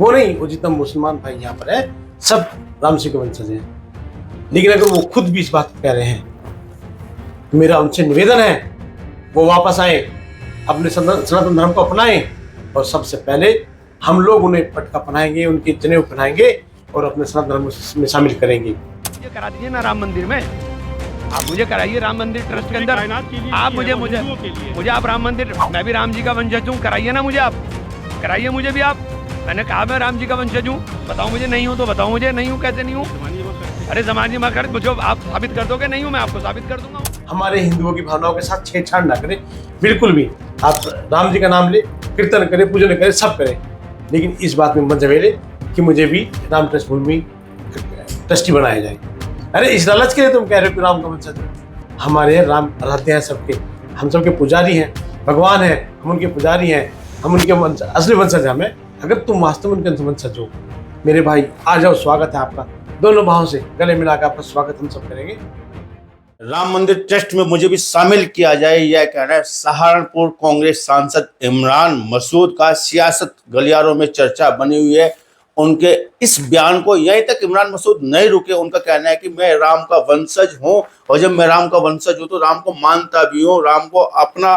वो नहीं, वो जितना मुसलमान भाई यहाँ पर है सब राम जी के वंशज हैं। लेकिन अगर वो खुद भी इस बात को कह रहे हैं, मेरा उनसे निवेदन है वो वापस आए, अपने सनातन धर्म को अपनाएं, और सबसे पहले हम लोग उन्हें पटका पहनाएंगे, उनके जनेऊ पहनाएंगे और अपने सनातन धर्म में शामिल करेंगे। मुझे करा दीजिए ना राम मंदिर में, आप मुझे कराइए राम मंदिर ट्रस्ट के अंदर। आप मुझे आप राम मंदिर, मैं भी राम जी का वंशज हूँ, कराइए ना मुझे, आप कराइए मुझे भी। आप, मैंने कहा मैं राम जी का वंशज हूँ, बताओ मुझे नहीं हूँ तो बताओ मुझे नहीं हूँ, कैसे नहीं हूँ। अरे समाज में कर, मुझे आप साबित कर दोगे नहीं हूँ, मैं आपको साबित कर दूंगा। हमारे हिंदुओं की भावनाओं के साथ छेड़छाड़ ना करें बिल्कुल भी। आप राम जी का नाम ले, कीर्तन करें, पूजन करें, सब करें, लेकिन इस बात में मत झमेले कि मुझे भी राम ट्रस्ट भूमि ट्रस्टी बनाया जाए। अरे इस लालच के लिए तुम कह रहे हो कि राम का वंशज है? हमारे यहाँ राम रहते हैं सबके, हम सबके पुजारी हैं, भगवान हैं, हम उनके पुजारी हैं, हम उनके असली वंशज हैं हमें। अगर तुम वास्तव में उनके वंशज हो, मेरे भाई आ जाओ, स्वागत है आपका, दोनों भावों से गले मिलाकर आपका स्वागत हम सब करेंगे। राम मंदिर ट्रस्ट में मुझे भी शामिल किया जाए, यह कहना है सहारनपुर कांग्रेस सांसद इमरान मसूद का। सियासत गलियारों में चर्चा बनी हुई है उनके इस बयान को। यहीं तक इमरान मसूद नहीं रुके, उनका कहना है कि मैं राम का वंशज हूं, और जब मैं राम का वंशज हूं तो राम को मानता भी हूं, राम को अपना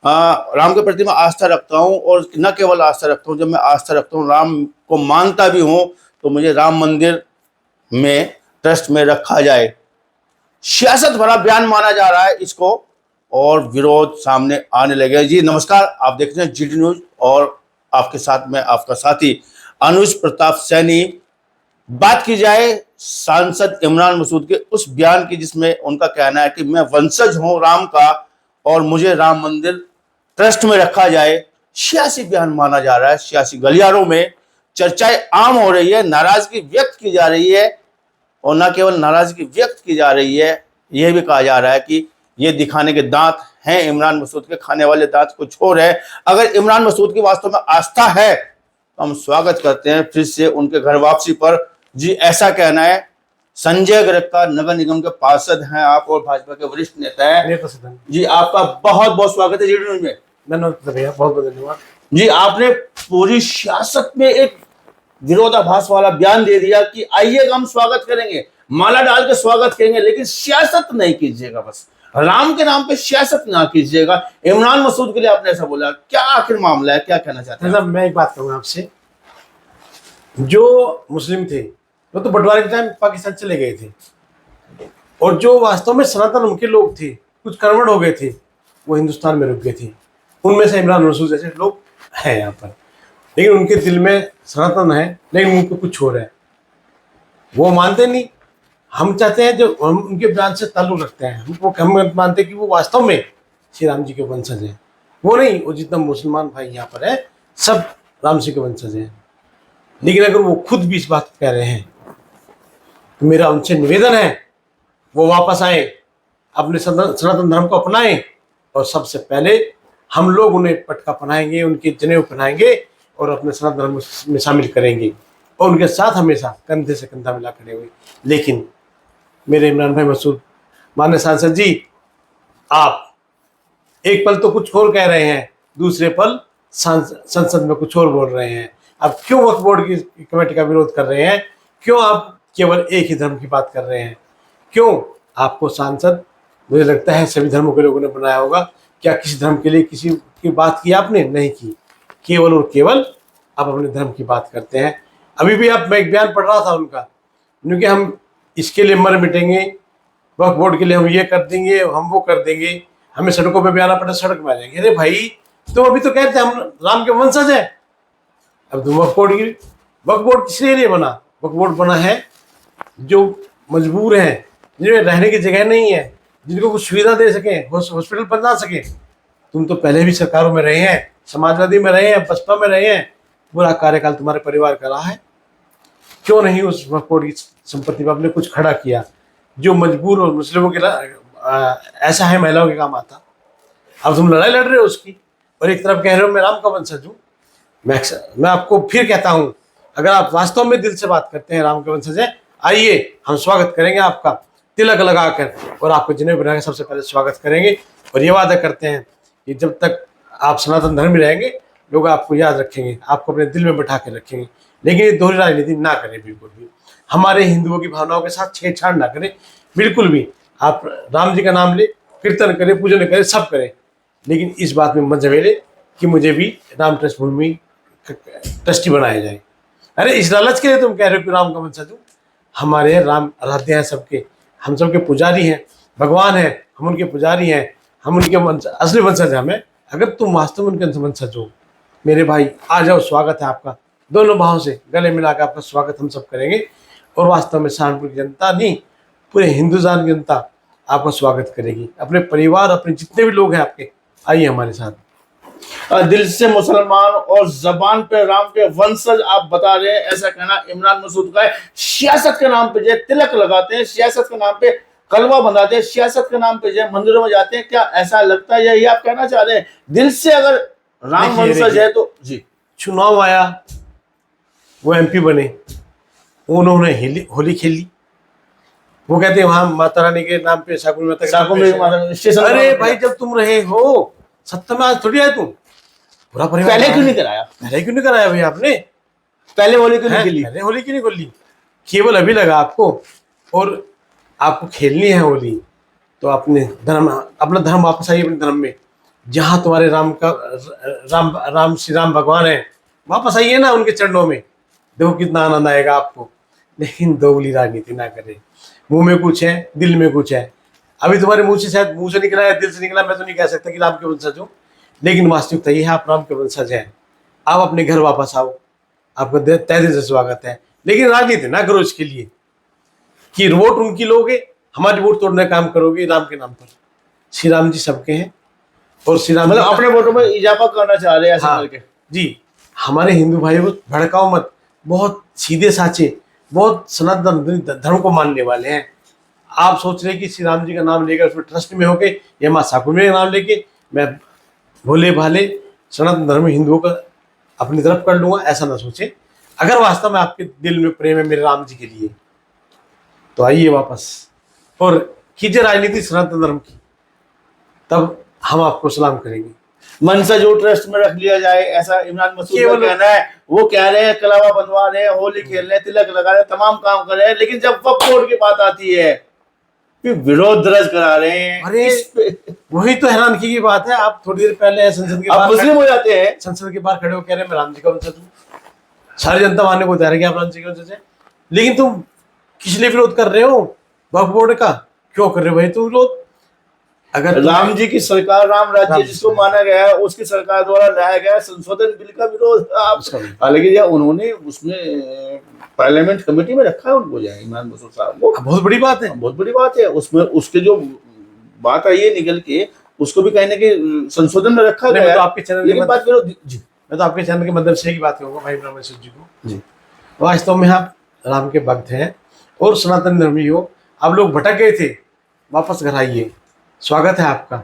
राम के प्रति मैं आस्था रखता हूं, और न केवल आस्था रखता हूं, जब मैं आस्था रखता हूं, राम को मानता भी हूं, तो मुझे राम मंदिर में ट्रस्ट में रखा जाए। सियासत भरा बयान माना जा रहा है इसको, और विरोध सामने आने लगे। जी नमस्कार, आप देख रहे हैं जीडी न्यूज, और आपके साथ में आपका साथी अनुज प्रताप सैनी। बात की जाए सांसद इमरान मसूद के उस बयान की जिसमें उनका कहना है कि मैं वंशज हूं राम का और मुझे राम मंदिर ट्रस्ट में रखा जाए। सियासी बयान माना जा रहा है, सियासी गलियारों में चर्चाएं आम हो रही है, नाराजगी व्यक्त की जा रही है, और न केवल नाराजगी व्यक्त की जा रही है, यह भी कहा जा रहा है कि ये दिखाने के दांत हैं इमरान मसूद के, खाने वाले दांत कुछ और है। अगर इमरान मसूद की वास्तव में आस्था है तो हम स्वागत करते हैं फिर से उनके घर वापसी पर। जी ऐसा कहना है संजय गर्ग का, नगर निगम के पार्षद हैं आप और भाजपा के वरिष्ठ नेता हैं। जी आपका बहुत बहुत स्वागत है जीडी न्यूज में। धन्यवाद भैया, बहुत बहुत धन्यवाद। जी आपने पूरी सियासत में एक विरोधाभास वाला बयान दे दिया कि आइएगा हम स्वागत करेंगे, माला डाल के स्वागत करेंगे, लेकिन सियासत नहीं कीजिएगा, बस राम के नाम पे सियासत ना कीजिएगा। इमरान मसूद के लिए आपने ऐसा बोला, क्या आखिर मामला है, क्या कहना चाहते हैं? मैं एक बात कहूँगा आपसे, जो मुस्लिम थे वो तो बंटवारे के टाइम पाकिस्तान चले गए थे, और जो वास्तव में सनातन उनके लोग थे, कुछ कन्वर्ट हो गए थे, वो हिंदुस्तान में रुक गए थे। उनमें से इमरान मसूद जैसे लोग हैं यहाँ पर, लेकिन उनके दिल में सनातन है, लेकिन उनको कुछ हो रहा है, वो मानते नहीं। हम चाहते हैं, जो हम उनके बयान से ताल्लुक रखते हैं, हम मानते हैं कि वो वास्तव में श्री राम जी के वंशज हैं। वो नहीं, वो जितना मुसलमान भाई यहाँ पर है सब राम जी के वंशज हैं। लेकिन अगर वो खुद भी इस बात को कह रहे हैं, तो मेरा उनसे निवेदन है वो वापस आए, अपने सनातन धर्म को अपनाएं, और सबसे पहले हम लोग उन्हें पटका पहनाएंगे, उनके जनेऊ पहनाएंगे और अपने सनातन धर्म में शामिल करेंगे, और उनके साथ हमेशा कंधे से कंधा मिला खड़े हुए। लेकिन मेरे इमरान भाई मसूद, माननीय सांसद जी, आप एक पल तो कुछ और कह रहे हैं, दूसरे पल संसद में कुछ और बोल रहे हैं। आप क्यों वक्फ बोर्ड की कमेटी का विरोध कर रहे हैं? क्यों आप केवल एक ही धर्म की बात कर रहे हैं? क्यों आपको सांसद, मुझे लगता है सभी धर्मों के लोगों ने बनाया होगा, क्या किसी धर्म के लिए किसी की बात की आपने? नहीं की, केवल और केवल आप अपने धर्म की बात करते हैं। अभी भी मैं एक बयान पढ़ रहा था उनका, क्योंकि हम इसके लिए मर मिटेंगे, वक्फ बोर्ड के लिए हम ये कर देंगे, हम वो कर देंगे, हमें सड़कों पे भी आना पड़े, सड़क में आ जाएंगे। अरे भाई, तुम अभी तो कहते हैं हम राम के वंशज हैं, अब तुम वक्फ बोर्ड किस लिए बना? वक्फ बोर्ड बना है जो मजबूर हैं, जिन्हें रहने की जगह नहीं है, जिनको कुछ सुविधा दे सकें, हॉस्पिटल बना सकें। तुम तो पहले भी सरकारों में रहे हैं, समाजवादी में रहे हैं, बसपा में रहे हैं, पूरा कार्यकाल तुम्हारे परिवार का रहा है। क्यों नहीं उस वक्फ बोर्ड की संपत्ति पर आपने कुछ खड़ा किया जो मजबूर और मुस्लिमों के ऐसा है महिलाओं के काम आता? अब तुम लड़ाई लड़ रहे हो उसकी, और एक तरफ कह रहे हो मैं राम का वंशज हूँ। मैं आपको फिर कहता हूँ, अगर आप वास्तव में दिल से बात करते हैं राम के वंशज हैं, आइए हम स्वागत करेंगे आपका, तिलक लगाकर, और आपको जनेऊ बनाकर सबसे पहले स्वागत करेंगे, और ये वादा करते हैं कि जब तक आप सनातन धर्म में रहेंगे लोग आपको याद रखेंगे, आपको अपने दिल में बैठा के रखेंगे। लेकिन ये दोहरी राजनीति ना करें बिल्कुल भी, हमारे हिंदुओं की भावनाओं के साथ छेड़छाड़ ना करें बिल्कुल भी। आप राम जी का नाम ले, कीर्तन करें, पूजन करें, सब करें, लेकिन इस बात में मत झमेले कि मुझे भी राम ट्रस्ट भूमि ट्रस्टी बनाया जाए। अरे इस लालच के लिए तुम कह रहे हो कि राम का वंशज हूँ? हमारे यहाँ राम आराध्य हैं सबके, हम सबके पुजारी हैं, भगवान हैं, हम उनके पुजारी हैं, हम उनके असली वंशज हैं हमें। अगर तुम वास्तव में उनके वंशज हो मेरे भाई, आ जाओ, स्वागत है आपका, दोनों भावों से गले मिलाकर आपका स्वागत हम सब करेंगे। और वास्तव में सहारनपुर की जनता नहीं, पूरे हिंदुस्तान की जनता आपका स्वागत करेगी। अपने परिवार, अपने जितने भी लोग हैं आपके, आइए हमारे साथ। दिल से मुसलमान और जबान पे राम के वंशज आप बता रहे हैं, ऐसा कहना इमरान मसूद का है। सियासत के नाम पे जो तिलक लगाते हैं, सियासत के नाम पे कलवा बनाते हैं, सियासत के नाम पे जो मंदिरों में जाते हैं, क्या ऐसा लगता है यही आप कहना चाह रहे हैं? दिल से अगर राम वंशज है तो जी। चुनाव आया, वो MP बने, उन्होंने होली खेली, वो कहते हैं वहां माता रानी के नाम पे शाकुंभरी माता स्टेशन। अरे भाई जब तुम रहे हो सत्ता में, आज थोड़ी आए तुम, पूरा परिवार। पहले क्यों नहीं कराया? पहले क्यों नहीं कराया भाई आपने? पहले होली क्यों नहीं खेली? पहले होली क्यों नहीं खोली? केवल अभी लगा आपको। और आपको खेलनी है होली तो अपने धर्म, अपना धर्म वापस आइए अपने धर्म में। जहाँ तुम्हारे राम श्री राम भगवान है, वापस आइए ना उनके चरणों में, देखो कितना आनंद आएगा आपको। लेकिन दोगली राजनीति ना करें, मुंह में कुछ है, दिल में कुछ है। अभी तुम्हारे मुंह से शायद मुंह से निकला है, दिल से निकला, मैं तो नहीं कह सकता कि राम के वंशज हो, लेकिन वास्तविकता ये है आप राम के वंशज हैं। आप अपने घर वापस आओ, आपका तहे दिल से स्वागत है। लेकिन राजनीति ना करो इसके लिए कि वोट उनकी लोगे, हमारी वोट तोड़ने का काम करोगे राम के नाम पर। श्री राम जी सबके हैं और श्री राम मतलब अपने वोटों में इजाफा करना चाह रहे हैं ऐसा करके। जी, हमारे हिंदू भाइयों को भड़काओ मत, बहुत सीधे साचे, बहुत सनातन धर्म को मानने वाले हैं। आप सोच रहे कि श्री राम जी का नाम लेकर उसमें ट्रस्ट में होके या माँ शाकुंभरी का नाम लेके मैं भोले भाले सनातन धर्म हिंदुओं का अपनी तरफ कर लूंगा, ऐसा ना सोचे। अगर वास्तव में आपके दिल में प्रेम है मेरे राम जी के लिए तो आइए वापस और कीजिए राजनीति सनातन धर्म की, तब हम आपको सलाम करेंगे। मनसा जो ट्रस्ट में रख लिया जाए, ऐसा इमरान मसूद का कहना है। वो कह रहे हैं कलावा बनवा रहे हैं, होली खेल रहे हैं, तिलक लगा रहे हैं, तमाम काम कर रहे हैं, लेकिन जब वक्फ बोर्ड की बात आती है फिर विरोध दर्ज करा रहे हैं। अरे वही तो हैरानगी की बात है। आप थोड़ी देर पहले संसद के बाहर मुस्लिम हो जाते हैं, संसद के बाहर खड़े हो कह रहे हैं मैं राम जी का वंशज हूँ। सारी जनता मानने को तैयार है कि आप राम जी के वंशज हैं, लेकिन तुम किस लिए विरोध कर रहे हो? वक्फ बोर्ड का क्यों कर रहे हो भाई तुम विरोध? अगर राम जी की सरकार, राम राज्य जिसको माना गया है, उसकी सरकार द्वारा लाया गया संशोधन बिल का विरोध आप, हालांकि उन्होंने उसमें पार्लियामेंट कमेटी में रखा है उनको, जाए इमरान मसूद साहब को, बहुत बड़ी बात है, बहुत बड़ी बात है। उसमें उसके जो बात आई है निकल के, उसको भी कहने के संशोधन में रखा गया। तो आपके चैनल की बात जी, मैं तो आपके चैनल के माध्यम से ही बात करूंगा भाई इमरान मसूद जी को। जी, वास्तव में आप राम के भक्त हैं और सनातन धर्मी हो। आप लोग भटक गए थे, वापस घर आइए, स्वागत है आपका।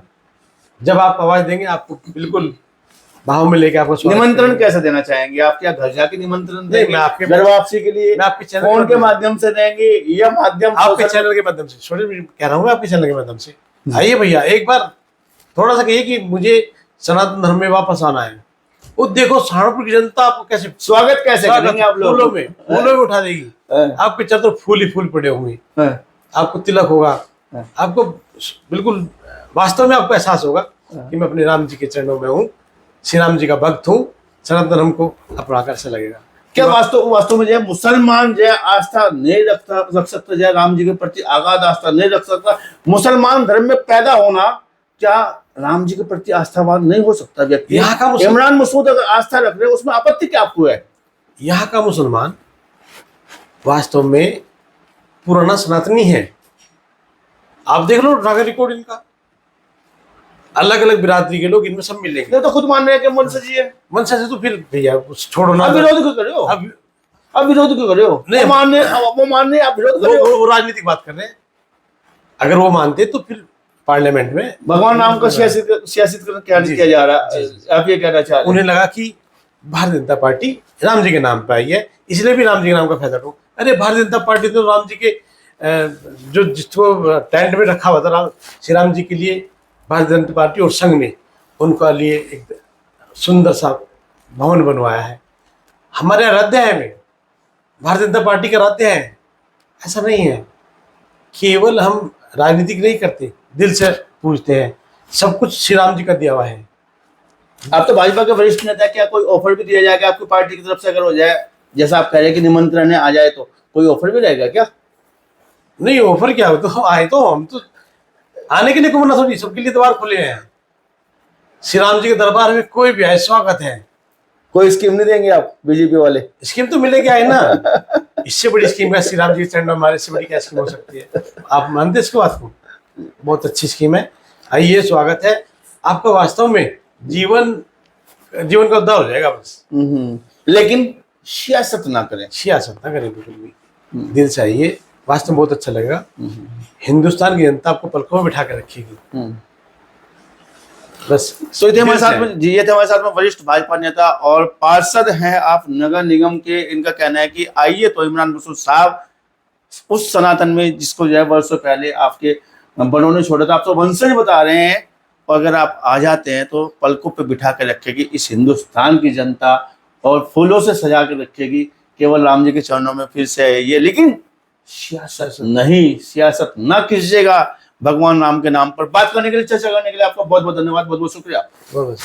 जब आप आवाज देंगे आपको बिल्कुल बाहों में लेके आपको निमंत्रण कैसे देना चाहेंगे? आप क्या घर जाके निमंत्रण देंगे? मैं आपके घर वापसी के लिए मैं आपके चैनल फोन के माध्यम से देंगे या माध्यम आपके चैनल के माध्यम से, छोटे कह रहा हूँ आपके चैनल के माध्यम से आइए भैया, एक बार थोड़ा सा कहिए कि मुझे सनातन धर्म में वापस आना है। वो देखो सहारनपुर की जनता आपको कैसे स्वागत कैसे करेंगे? आप लोग फूलों में उठा देगी। आपके चारों तरफ फूल ही फूल पड़े होंगे, आपको तिलक होगा, आपको बिल्कुल वास्तव में आपको एहसास होगा कि मैं अपने राम जी के चरणों में हूँ, श्री राम जी का भक्त हूँ, सनातन धर्म को अपना कैसे लगेगा। क्या वास्तव में जो है मुसलमान जो है आस्था नहीं रख सकता, जो है राम जी के प्रति आगाध आस्था नहीं रख सकता? मुसलमान धर्म में पैदा होना क्या राम जी के प्रति आस्थावान नहीं हो सकता व्यक्ति? यहाँ का इमरान मसूद अगर आस्था रख रहे हैं, उसमें आपत्ति क्या आपको है? यहाँ का मुसलमान वास्तव में पुराना सनातनी है। आप देख लो नागर रिकॉर्ड इनका, अलग अलग बिरादरी के लोग इनमें सब मिलेंगे। तो खुद मान रहे हैं कि वंशज ही है। वंशज है तो फिर भैया छोड़ो ना। अब विरोध क्यों कर रहे हो? अब विरोध क्यों कर रहे हो? नहीं, वो मानने आप विरोध कर रहे हो। वो राजनीतिक बात कर रहे हैं। अगर वो मानते तो फिर पार्लियामेंट में भगवान राम का सियासत क्या किया जा रहा है, आप ये कहना चाह रहे हैं? उन्हें लगा कि भारतीय जनता पार्टी राम जी के नाम पे आई है, इसलिए भी राम जी के नाम का फायदा उठाओ। अरे भारतीय जनता पार्टी तो राम जी के जो जिसको टेंट में रखा हुआ था श्री राम जी के लिए, भारतीय जनता पार्टी और संघ ने उनका लिए एक सुंदर सा भवन बनवाया है। हमारे यहाँ रद्द है, में भारतीय जनता पार्टी का रद्द है। ऐसा नहीं है, केवल हम राजनीतिक नहीं करते, दिल से पूछते हैं। सब कुछ श्री राम जी का दिया हुआ है। आप तो भाजपा के वरिष्ठ नेता, क्या कोई ऑफर भी दिया जाएगा आपकी पार्टी की तरफ से अगर हो जाए, जैसा आप कह रहे हैं कि निमंत्रण है आ जाए, तो कोई ऑफर भी रहेगा क्या? नहीं, ऑफर क्या हो, तो आए तो हम तो आने के लिए को मना थोड़ी, सबके लिए द्वार खुले हैं। श्री राम जी के दरबार में कोई भी आए, स्वागत है। कोई स्कीम नहीं देंगे आप बीजेपी वाले? स्कीम तो मिलेगी, आए ना। इससे बड़ी स्कीम है श्री राम जी के चरणों में हमारे से बड़ी क्या स्कीम हो सकती है? आप मानते इसको बात को? बहुत अच्छी स्कीम है, आइए, स्वागत है आपका। वास्तव में जीवन का उद्धार हो जाएगा बस। लेकिन सियासत ना करें। सियासत ना करें बिल्कुल भी, दिल से आइए, वास्तव में बहुत अच्छा लगेगा। हिंदुस्तान की जनता आपको पलकों में बिठा कर रखेगी बस। तो ये थे हमारे साथ में, ये थे हमारे साथ में वरिष्ठ भाजपा नेता और पार्षद हैं आप नगर निगम के। इनका कहना है कि आइए तो इमरान मसूद साहब उस सनातन में जिसको जो है वर्षों पहले आपके बड़ों ने छोड़ा था, आप तो वंशज बता रहे हैं, और अगर आप आ जाते हैं तो पलकों पे बिठा के रखेगी इस हिंदुस्तान की जनता और फूलों से सजा के रखेगी। केवल राम जी के चरणों में फिर से ये, लेकिन सियासत नहीं, सियासत ना कीजिएगा। भगवान राम के नाम पर बात करने के लिए, चर्चा करने के लिए आपका बहुत बहुत धन्यवाद, बहुत बहुत शुक्रिया। बहुत